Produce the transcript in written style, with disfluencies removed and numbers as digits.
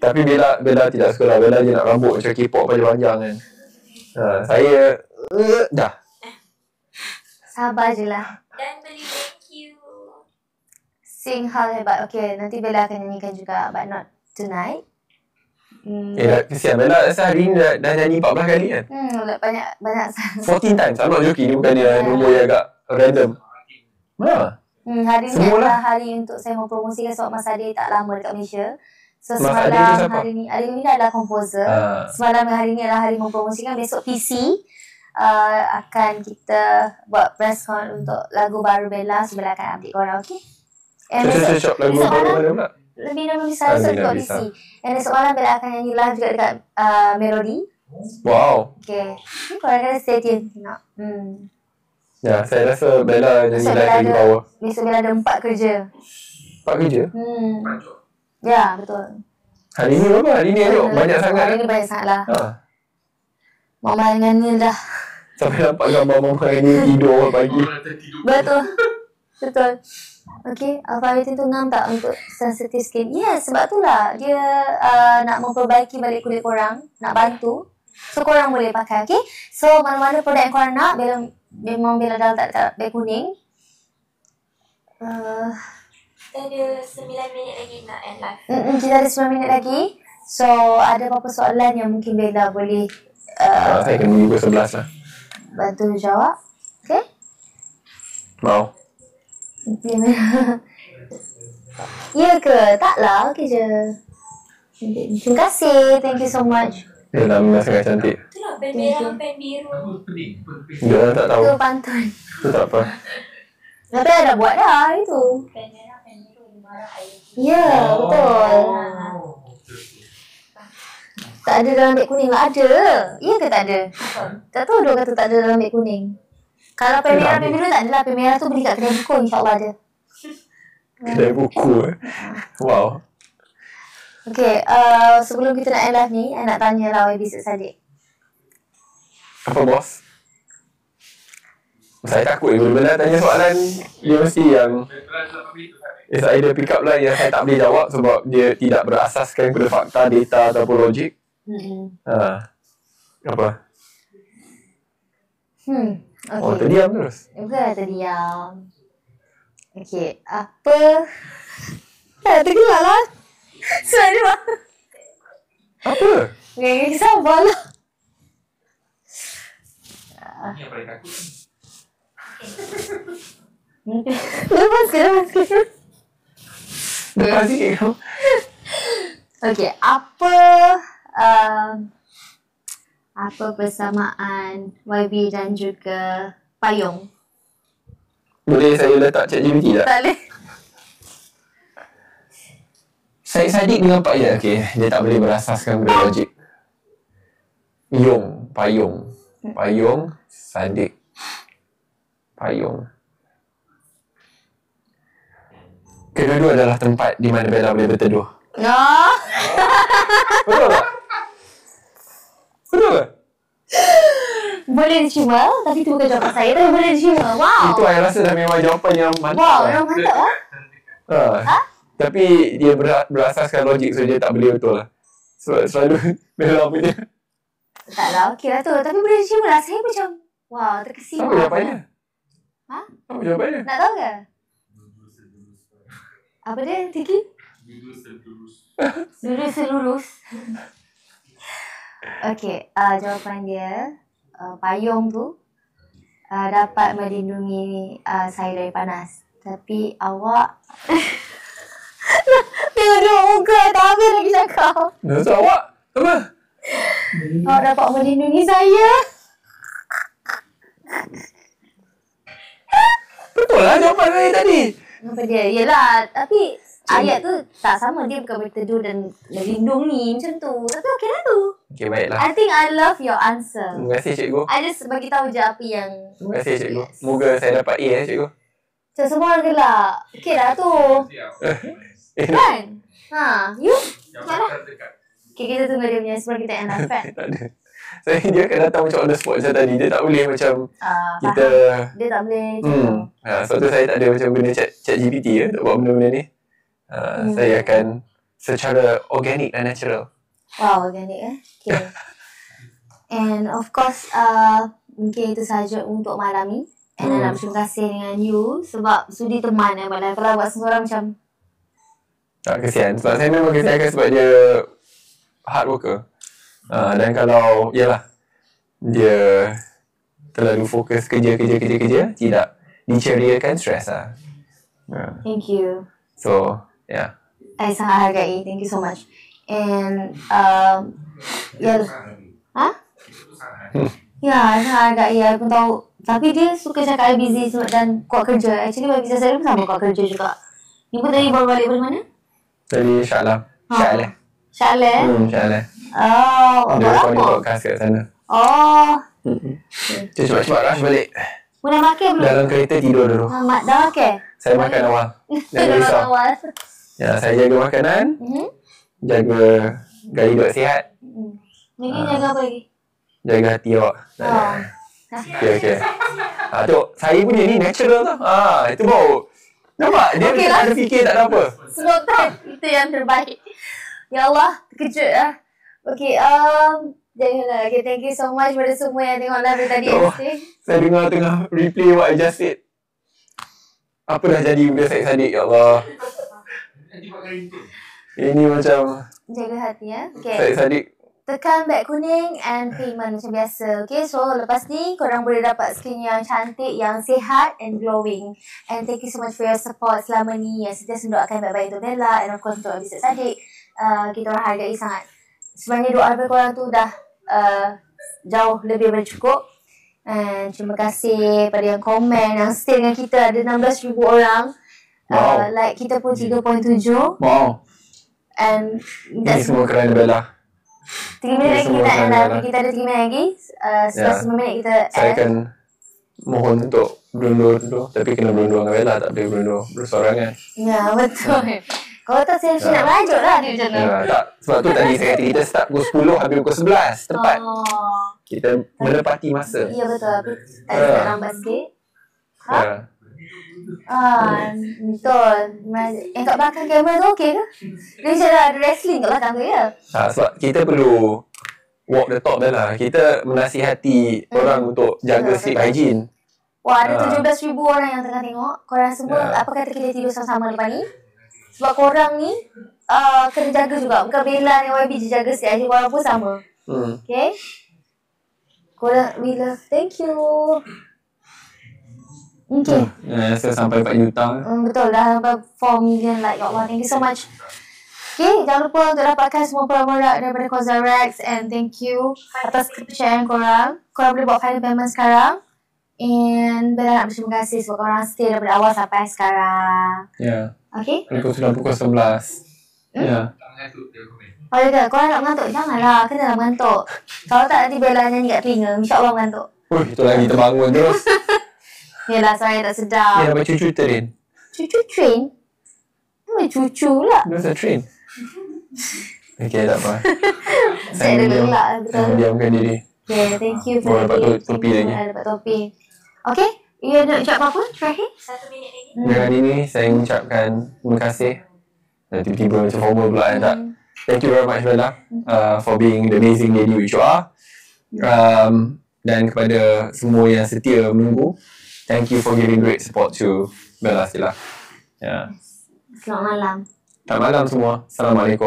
Tapi Bella tidak suka lah. Bella je nak rambut macam K-pop panjang-panjang kan. Saya dah. Sabar je lah. Dan beli thank you. Sing hal hebat. Okay, nanti Bella akan nyanyikan juga, but not tonight. Kesian Bella rasa hari ni dah nyanyi 14 kali kan. Banyak 14 times. I'm not joking. Ni bukan dia nombor yang agak random. Hari ni adalah hari untuk saya mempromosikan sebab Mas Adi tak lama dekat Malaysia. So semalam hari ni adalah komposer. Semalam hari ni adalah hari mempromosikan. Besok PC akan kita buat press con untuk lagu baru Bella. So Bella akan update korang, okay? And besok lagu baru mana pula? Lebih nama bisa dekat PC. And esok malam Bella akan nyanyi live juga dekat Melody. Wow. Okay. Ni korang kena stay tune. Tengok. Ya, saya rasa Bella nyanyi live lagi power. Besok Bella ada 4 kerja. 4 kerja? Ya, betul. Hari ni berapa? Hari ni banyak sangat. Hari ni banyak sangat lah. Mama dengan Nil dah. Sampai nampak gambar Mama dengan Nil tidur pagi. Betul. Okay, Alpha-Beta tu ngam tak untuk sensitive skin? Yes, sebab tu lah. Dia nak memperbaiki balik kulit korang. Nak bantu. So, korang boleh pakai, okay? So, mana-mana produk yang korang nak, memang Bella dah letak dekat beg kuning. Kita ada 9 minit lagi nak end live. Kita ada 9 minit lagi. So, ada apa-apa soalan yang mungkin Bella boleh saya kena menunggu 11 lah. bantu jawab. Okay? Mau. Ya ke? Taklah, okay je. Terima kasih. Thank you so much. Dia nama sangat cantik. Itulah pen merah, pen biru. Dia orang tak tahu. Itu pantun. Itu tak apa. Tapi dah buat dah itu. Pen merah, pen biru, marah air. Ya, betul. Tak ada dalam beg kuning lah. Ada. Ya ke tak ada? Tak tahu dia kata tak ada dalam beg kuning. Kalau pen merah, pen biru tak adalah. Pen merah tu beli kat kedai buku, insyaAllah ada. Kedai buku Wow. Okay, sebelum kita nak end live ni, I nak tanya lah YB Syed Saddiq. Apa bos? Saya takut bila Bella tanya soalan, dia mesti yang it's either pick up line yang saya tak boleh jawab sebab dia tidak berasaskan kepada fakta, data ataupun logik. Apa? Okay. Oh, terdiam terus. Bukan terdiam. Okay, apa? Tergelak lah. Suara dia. Apa? Okay, sabarlah. Ni yang paling takut. Lepas ke? Depan sikit kau. Okay, apa persamaan YB dan juga payung? Boleh saya letak ChatGPT tak? Tak boleh. Syed Saddiq dengan Pak Ya, okay. Dia tak boleh berasaskan kepada logik. Payung, Saddiq. Payung. Kedua-dua adalah tempat di mana Bella boleh berteduh. No. Betul tak? Betul ke? Boleh diterima, tapi itu bukan jawapan saya. Tapi boleh diterima. Wow. Itu saya rasa dah memang jawapan yang mantap. Wow, memang mantap lah. Tapi dia berasaskan logik, so dia tak boleh betul lah. Selalu Bella punya. Taklah, okey lah tu. Tapi boleh diterima lah. Saya macam, wow, terkesima. Apa jawapannya? Apa jawapannya? Nak tahu ke? Apa dia, Tiki? Dulu selurus. Okey, jawapan dia, payung tu dapat melindungi saya dari panas. Tapi awak tengok dia muka, tak habis lagi cakap. Maksud awak? Apa? Awak dapat melindungi saya. Betul lah jawapan saya tadi. Apa dia? Yelah, tapi ayat tu tak sama. Dia bukan berteduh dan melindungi macam tu. Tapi okey lah tu. Okey, baiklah. I think I love your answer. Terima kasih cikgu. I just bagi tahu je apa yang... Terima kasih cikgu. Moga saya dapat A cikgu. Macam semua orang gelak. Okey lah tu. Kan? You? Mana? Okay, kita tunggu dia punya sebelum kita end live kan? Tak ada. Dia akan datang macam on the spot macam tadi. Dia tak boleh macam kita... Dia tak boleh sebab tu saya tak ada macam guna chat GPT ya untuk buat benda-benda ni. Saya akan secara organik dan natural. Wow, organik Okay. And of course, mungkin itu sahaja untuk malam ni. And nak berterima kasih dengan you sebab sudi teman malam. Kalau buat seorang macam tak kesian. Sebab saya memang kesiankan sebab dia hard worker. Dan kalau, yalah, dia terlalu fokus kerja, tidak diceriakan stres lah. Thank you. So, yeah. I sangat hargai. Thank you so much. And, ya, ya, I sangat hargai. I pun tahu. Tapi dia suka cakap I busy dan kuat kerja. Actually, bisnes saya pun sama kuat kerja juga. Ni pun tadi baru balik dari mana? Dari Syaklah. Syaklah. Syaklah. Oh, dia buat recording apa? podcast kat sana. Oh. Cepat-cepat rush balik. Dah makan belum? Dalam kereta tidur dulu. Dah makan? Saya makan awal. Jangan risau. Ya, saya jaga makanan. Jaga gaya hidup sihat. Lagi jaga apa lagi? Jaga hati awak. Okay. Tengok, saya punya ni natural tau. Itu baru. Nampak? Dia okay tak ada fikir, tak ada apa. Spontan. Itu yang terbaik. Ya Allah, terkejut lah. Okay, janganlah. Okay, thank you so much pada semua yang tengok live tadi. Saya dengar tengah replay what I just said. Apa dah jadi benda Syed Saddiq, ya Allah. Ini macam jaga hati Okay. Syed Saddiq. Tekan back kuning and payment macam biasa. Okay, so lepas ni korang boleh dapat skin yang cantik, yang sihat and glowing. And thank you so much for your support selama ni yang sentiasa mendoakan baik-baik untuk Bella and of course untuk Syed Saddiq. Kita orang hargai sangat. Sebenarnya doa daripada korang tu dah jauh lebih bercukup. And terima kasih pada yang komen, yang stay dengan kita. Ada 16,000 orang. Like kita pun 3.7. Wow. And ini semua kerana Bella. 3 minit lagi kita end lah. Kita ada 3 minit lagi. Setelah 9 minit kita end. Saya akan mohon untuk berundur dulu. Tapi kena berundur dengan Bella. Tak boleh berundur bersorangan. Ya, betul. Kalau tak saya nak lanjut lah dia macam tu. Tak. Sebab tu tadi saya kata kita start pukul 10 habis pukul 11. Tepat. Kita menepati masa. Ya, betul. Tapi tak lambat sikit. Betul. Yang kat belakang kamera tu okey ke? Dia macam ada wrestling kat belakang tu ya? Sebab kita perlu walk the talk dah lah. Kita menasihati orang untuk jaga sleep hygiene. Wah, ada 17,000 orang yang tengah tengok. Korang semua, apa kata kita tidur sama-sama lepas ni? Sebab korang ni kena jaga juga. Bukan Bella dengan YB je jaga sleep hygiene. Korang pun sama. Okay? Korang, we love. Thank you. Okay. Saya sampai 4 juta. Betul, dah sampai 4 million like. Ya Allah, thank you so much. Okay, jangan lupa untuk dapatkan semua produk daripada CosRX. And thank you atas kepercayaan korang. Korang boleh buat final payment sekarang. And Bella nak berterima kasih sebab korang stay daripada awal sampai sekarang. Ya. Okay? Sudah pukul 11. Ya. Oh ya, korang nak mengantuk? Janganlah, kenalah mengantuk. Kalau tak nanti Bella nyanyi kat telinga, insyaAllah mengantuk. Itu lagi terbangun terus. Yelah, saya tak sedap. Dia dapat cucu train. Cucu train? Nama cucu pula. Dia masa train. Okay, tak apa. Saya ada gelak. Betul. Diamkan diri. Okay, thank you. Dapat topi lagi. Dapat topi. Okay, you nak ucap apa-apa terakhir? 1 minit lagi. Dengan ini, saya mengucapkan terima kasih. Dan tiba-tiba macam formal pula. Thank you very much, Bella, for being the amazing lady which you are. Dan kepada semua yang setia menunggu, thank you for giving great support to Bella Stila. Selamat malam. Selamat malam semua. Assalamualaikum.